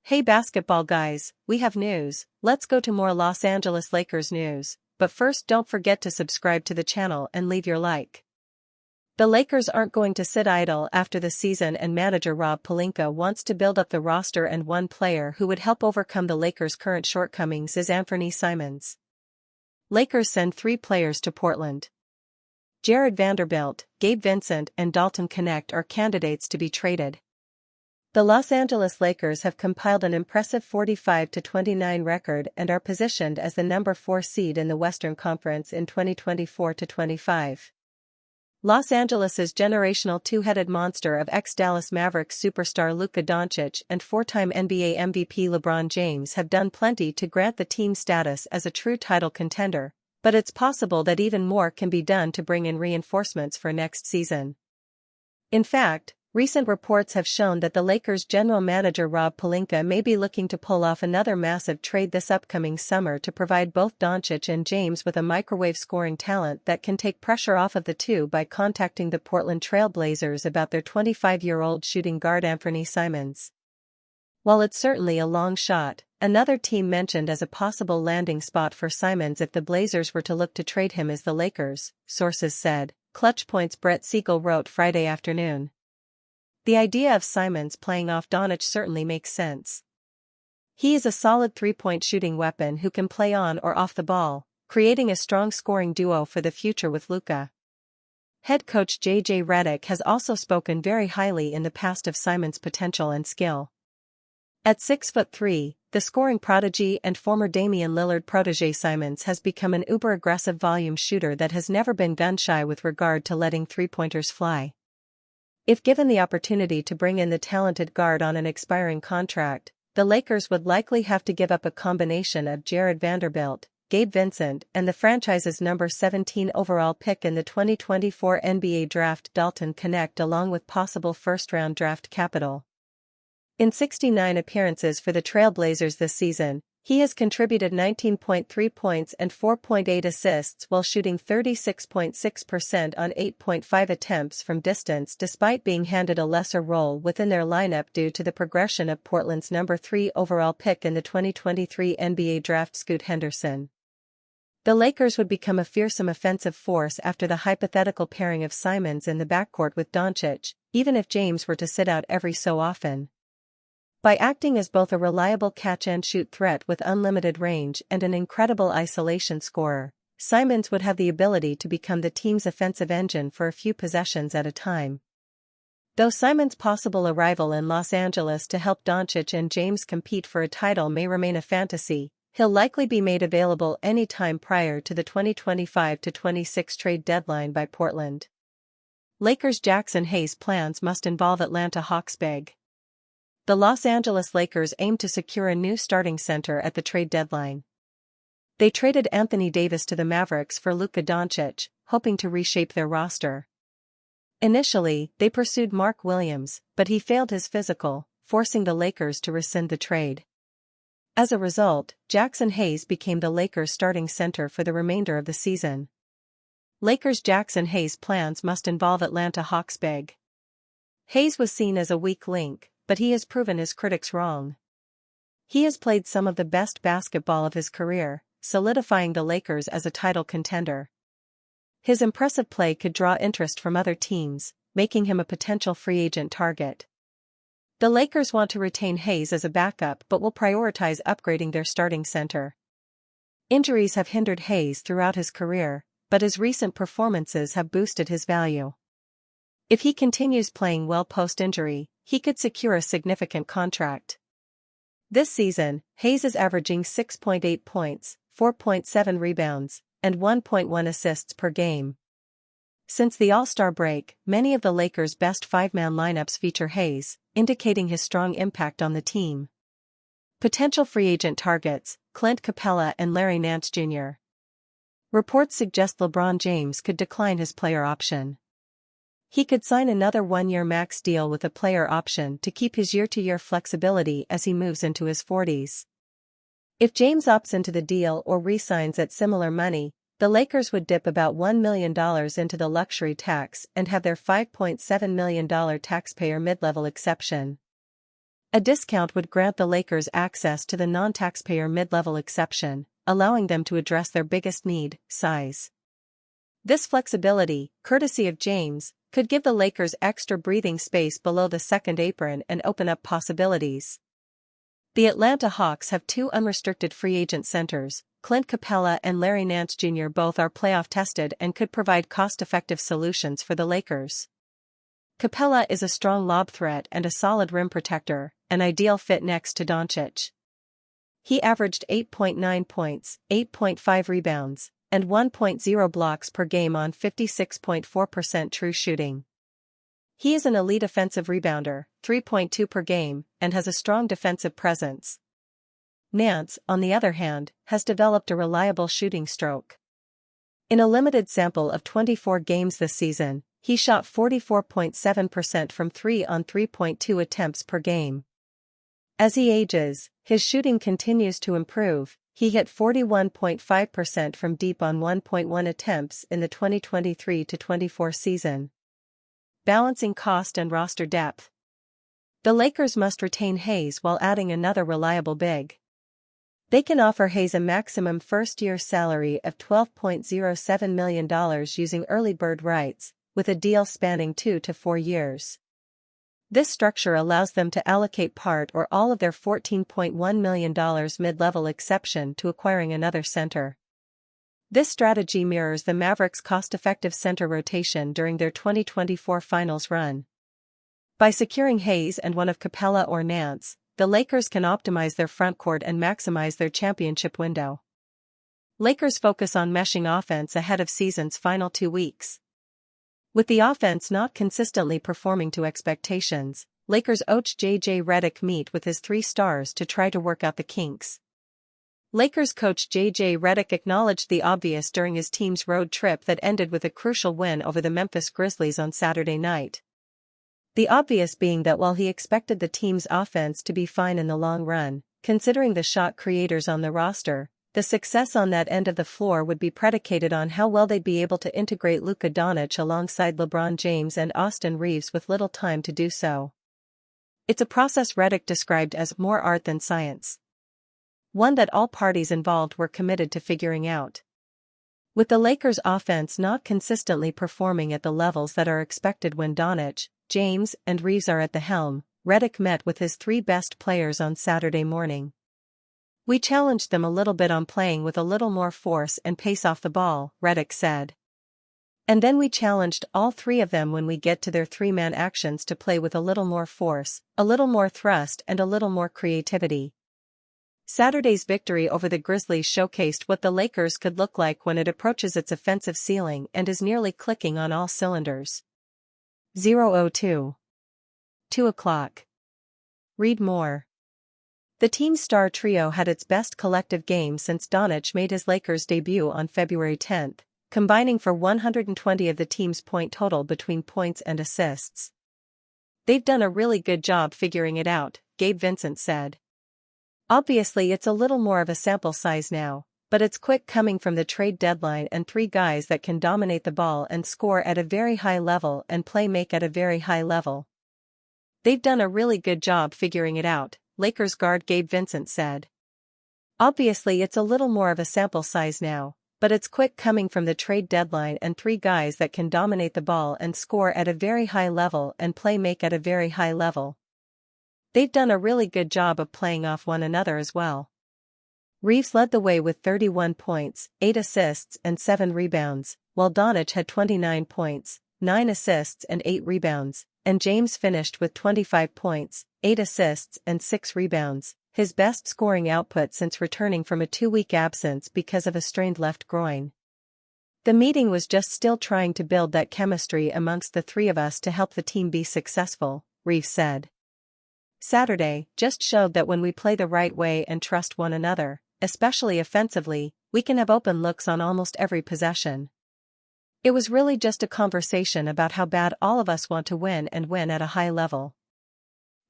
Hey basketball guys, we have news. Let's go to more Los Angeles Lakers news, but first don't forget to subscribe to the channel and leave your like. The Lakers aren't going to sit idle after the season, and manager Rob Pelinka wants to build up the roster, and one player who would help overcome the Lakers' current shortcomings is Anthony Simons. Lakers send 3 players to Portland. Jared Vanderbilt, Gabe Vincent and Dalton Knecht are candidates to be traded. The Los Angeles Lakers have compiled an impressive 45-29 record and are positioned as the number 4 seed in the Western Conference in 2024-25. Los Angeles's generational two-headed monster of ex-Dallas Mavericks superstar Luka Doncic and 4-time NBA MVP LeBron James have done plenty to grant the team status as a true title contender, but it's possible that even more can be done to bring in reinforcements for next season. In fact, recent reports have shown that the Lakers' general manager Rob Pelinka may be looking to pull off another massive trade this upcoming summer to provide both Doncic and James with a microwave scoring talent that can take pressure off of the two by contacting the Portland Trail Blazers about their 25-year-old shooting guard Anthony Simons. While it's certainly a long shot, another team mentioned as a possible landing spot for Simons if the Blazers were to look to trade him is the Lakers, sources said. Clutch Point's Brett Siegel wrote Friday afternoon. The idea of Simons playing off Doncic certainly makes sense. He is a solid three-point shooting weapon who can play on or off the ball, creating a strong scoring duo for the future with Luka. Head coach J.J. Redick has also spoken very highly in the past of Simons' potential and skill. At 6'3", the scoring prodigy and former Damian Lillard protege Simons has become an uber-aggressive volume shooter that has never been gun-shy with regard to letting three-pointers fly. If given the opportunity to bring in the talented guard on an expiring contract, the Lakers would likely have to give up a combination of Jared Vanderbilt, Gabe Vincent and the franchise's number 17 overall pick in the 2024 NBA Draft Dalton Knecht, along with possible first-round draft capital. In 69 appearances for the Trailblazers this season, he has contributed 19.3 points and 4.8 assists while shooting 36.6% on 8.5 attempts from distance, despite being handed a lesser role within their lineup due to the progression of Portland's number 3 overall pick in the 2023 NBA Draft Scoot Henderson. The Lakers would become a fearsome offensive force after the hypothetical pairing of Simons in the backcourt with Doncic, even if James were to sit out every so often. By acting as both a reliable catch-and-shoot threat with unlimited range and an incredible isolation scorer, Simons would have the ability to become the team's offensive engine for a few possessions at a time. Though Simons' possible arrival in Los Angeles to help Doncic and James compete for a title may remain a fantasy, he'll likely be made available any time prior to the 2025-26 trade deadline by Portland. Lakers' Jackson Hayes plans must involve Atlanta Hawks big. The Los Angeles Lakers aim to secure a new starting center at the trade deadline. They traded Anthony Davis to the Mavericks for Luka Doncic, hoping to reshape their roster. Initially, they pursued Mark Williams, but he failed his physical, forcing the Lakers to rescind the trade. As a result, Jackson Hayes became the Lakers' starting center for the remainder of the season. Lakers' Jackson Hayes plans must involve Atlanta Hawks big. Hayes was seen as a weak link, but he has proven his critics wrong. He has played some of the best basketball of his career, solidifying the Lakers as a title contender. His impressive play could draw interest from other teams, making him a potential free agent target. The Lakers want to retain Hayes as a backup but will prioritize upgrading their starting center. Injuries have hindered Hayes throughout his career, but his recent performances have boosted his value. If he continues playing well post-injury, he could secure a significant contract. This season, Hayes is averaging 6.8 points, 4.7 rebounds, and 1.1 assists per game. Since the All-Star break, many of the Lakers' best five-man lineups feature Hayes, indicating his strong impact on the team. Potential free agent targets: Clint Capella and Larry Nance Jr. Reports suggest LeBron James could decline his player option. He could sign another one-year max deal with a player option to keep his year-to-year flexibility as he moves into his 40s. If James opts into the deal or re-signs at similar money, The Lakers would dip about $1 million into the luxury tax and have their $5.7 million taxpayer mid-level exception. A discount would grant the Lakers access to the non-taxpayer mid-level exception, allowing them to address their biggest need, size. This flexibility, courtesy of James, could give the Lakers extra breathing space below the second apron and open up possibilities. The Atlanta Hawks have two unrestricted free agent centers. Clint Capella and Larry Nance Jr. both are playoff-tested and could provide cost-effective solutions for the Lakers. Capella is a strong lob threat and a solid rim protector, an ideal fit next to Doncic. He averaged 8.9 points, 8.5 rebounds, and 1.0 blocks per game on 56.4% true shooting. He is an elite offensive rebounder, 3.2 per game, and has a strong defensive presence. Nance, on the other hand, has developed a reliable shooting stroke. In a limited sample of 24 games this season, he shot 44.7% from 3 on 3.2 attempts per game. As he ages, his shooting continues to improve. He hit 41.5% from deep on 1.1 attempts in the 2023-24 season. Balancing cost and roster depth. The Lakers must retain Hayes while adding another reliable big. They can offer Hayes a maximum first-year salary of $12.07 million using early bird rights, with a deal spanning 2 to 4 years. This structure allows them to allocate part or all of their $14.1 million mid-level exception to acquiring another center. This strategy mirrors the Mavericks' cost-effective center rotation during their 2024 finals run. By securing Hayes and one of Capella or Nance, the Lakers can optimize their frontcourt and maximize their championship window. Lakers focus on meshing offense ahead of season's final 2 weeks. With the offense not consistently performing to expectations, Lakers coach J.J. Redick meet with his 3 stars to try to work out the kinks. Lakers coach J.J. Redick acknowledged the obvious during his team's road trip that ended with a crucial win over the Memphis Grizzlies on Saturday night. The obvious being that while he expected the team's offense to be fine in the long run, considering the shot creators on the roster, the success on that end of the floor would be predicated on how well they'd be able to integrate Luka Doncic alongside LeBron James and Austin Reeves with little time to do so. It's a process Redick described as more art than science. One that all parties involved were committed to figuring out. With the Lakers' offense not consistently performing at the levels that are expected when Doncic, James, and Reeves are at the helm, Redick met with his 3 best players on Saturday morning. "We challenged them a little bit on playing with a little more force and pace off the ball," Redick said. "And then we challenged all 3 of them when we get to their 3-man actions to play with a little more force, a little more thrust and a little more creativity." Saturday's victory over the Grizzlies showcased what the Lakers could look like when it approaches its offensive ceiling and is nearly clicking on all cylinders. 0:02. 2 o'clock. Read more. The team's star trio had its best collective game since Doncic made his Lakers debut on February 10, combining for 120 of the team's point total between points and assists. "They've done a really good job figuring it out," Gabe Vincent said. "Obviously it's a little more of a sample size now, but it's quick coming from the trade deadline and 3 guys that can dominate the ball and score at a very high level and play make at a very high level. They've done a really good job figuring it out," Lakers guard Gabe Vincent said. "Obviously it's a little more of a sample size now, but it's quick coming from the trade deadline and 3 guys that can dominate the ball and score at a very high level and play make at a very high level. They've done a really good job of playing off one another as well." Reeves led the way with 31 points, 8 assists and 7 rebounds, while Doncic had 29 points, 9 assists and 8 rebounds, and James finished with 25 points, 8 assists and 6 rebounds, his best scoring output since returning from a 2-week absence because of a strained left groin. "The meeting was just still trying to build that chemistry amongst the 3 of us to help the team be successful," Reeves said. "Saturday just showed that when we play the right way and trust one another, especially offensively, we can have open looks on almost every possession. It was really just a conversation about how bad all of us want to win and win at a high level."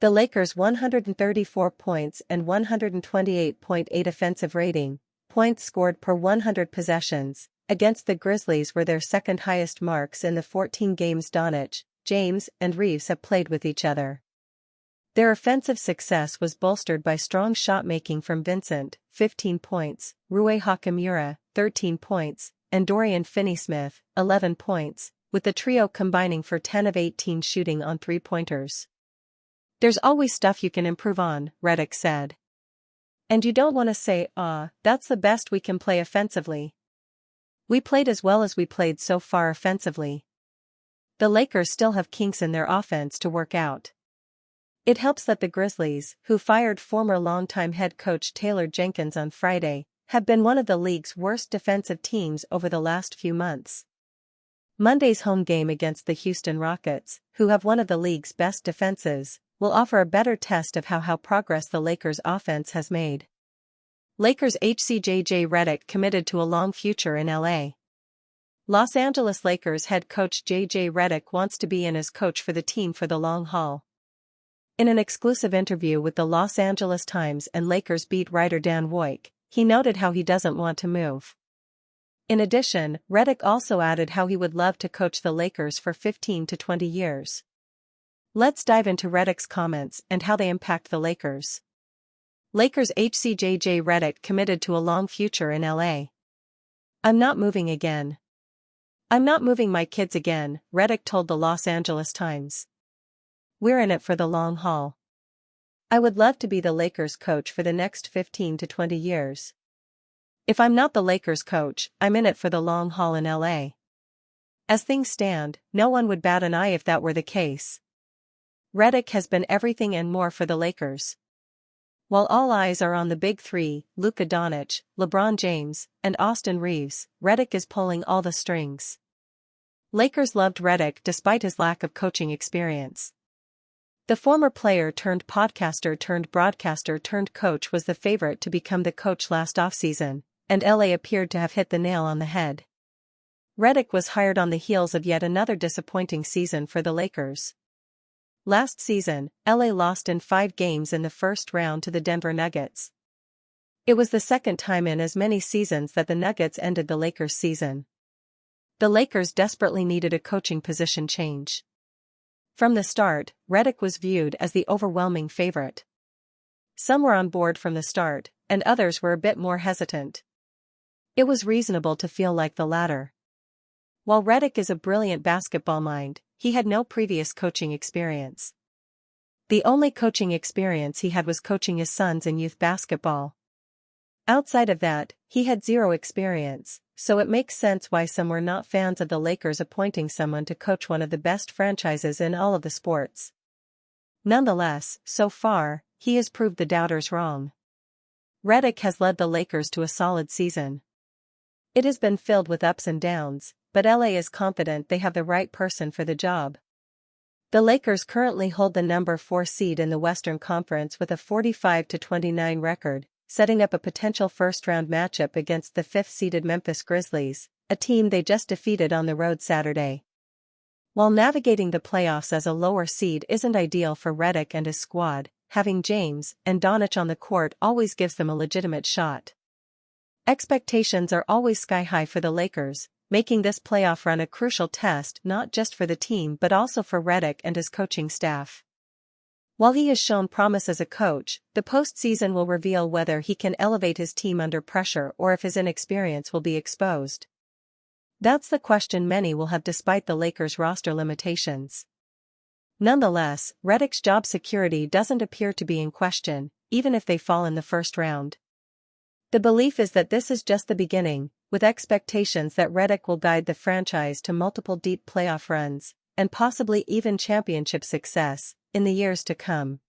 The Lakers' 134 points and 128.8 offensive rating, points scored per 100 possessions, against the Grizzlies were their second highest marks in the 14 games Knetch, James, and Reeves have played with each other. Their offensive success was bolstered by strong shot-making from Vincent, 15 points, Rui Hachimura, 13 points, and Dorian Finney-Smith, 11 points, with the trio combining for 10 of 18 shooting on three-pointers. "There's always stuff you can improve on," Redick said. "And you don't want to say, that's the best we can play offensively. We played as well as we played so far offensively. The Lakers still have kinks in their offense to work out." It helps that the Grizzlies, who fired former longtime head coach Taylor Jenkins on Friday, have been one of the league's worst defensive teams over the last few months. Monday's home game against the Houston Rockets, who have one of the league's best defenses, will offer a better test of how progress the Lakers' offense has made. Lakers HC JJ Redick committed to a long future in LA. Los Angeles Lakers head coach JJ Redick wants to be in as coach for the team for the long haul. In an exclusive interview with the Los Angeles Times and Lakers beat writer Dan Woik, he noted how he doesn't want to move. In addition, Redick also added how he would love to coach the Lakers for 15 to 20 years. Let's dive into Redick's comments and how they impact the Lakers. Lakers HC JJ Redick committed to a long future in LA. "I'm not moving again. I'm not moving my kids again," Redick told the Los Angeles Times. "We're in it for the long haul. I would love to be the Lakers coach for the next 15 to 20 years. If I'm not the Lakers coach, I'm in it for the long haul in LA. As things stand, no one would bat an eye if that were the case." Redick has been everything and more for the Lakers. While all eyes are on the big three, Luka Doncic, LeBron James, and Austin Reeves, Redick is pulling all the strings. Lakers loved Redick despite his lack of coaching experience. The former player turned podcaster turned broadcaster turned coach was the favorite to become the coach last offseason, and LA appeared to have hit the nail on the head. Redick was hired on the heels of yet another disappointing season for the Lakers. Last season, LA lost in 5 games in the first round to the Denver Nuggets. It was the second time in as many seasons that the Nuggets ended the Lakers' season. The Lakers desperately needed a coaching position change. From the start, Redick was viewed as the overwhelming favorite. Some were on board from the start, and others were a bit more hesitant. It was reasonable to feel like the latter. While Redick is a brilliant basketball mind, he had no previous coaching experience. The only coaching experience he had was coaching his sons in youth basketball. Outside of that, he had zero experience, so it makes sense why some were not fans of the Lakers appointing someone to coach one of the best franchises in all of the sports. Nonetheless, so far, he has proved the doubters wrong. Redick has led the Lakers to a solid season. It has been filled with ups and downs, but LA is confident they have the right person for the job. The Lakers currently hold the number 4 seed in the Western Conference with a 45-29 record, setting up a potential first-round matchup against the 5th-seeded Memphis Grizzlies, a team they just defeated on the road Saturday. While navigating the playoffs as a lower seed isn't ideal for Redick and his squad, having James and Doncic on the court always gives them a legitimate shot. Expectations are always sky-high for the Lakers, making this playoff run a crucial test not just for the team but also for Redick and his coaching staff. While he has shown promise as a coach, the postseason will reveal whether he can elevate his team under pressure or if his inexperience will be exposed. That's the question many will have despite the Lakers' roster limitations. Nonetheless, Redick's job security doesn't appear to be in question, even if they fall in the first round. The belief is that this is just the beginning, with expectations that Redick will guide the franchise to multiple deep playoff runs, and possibly even championship success, in the years to come.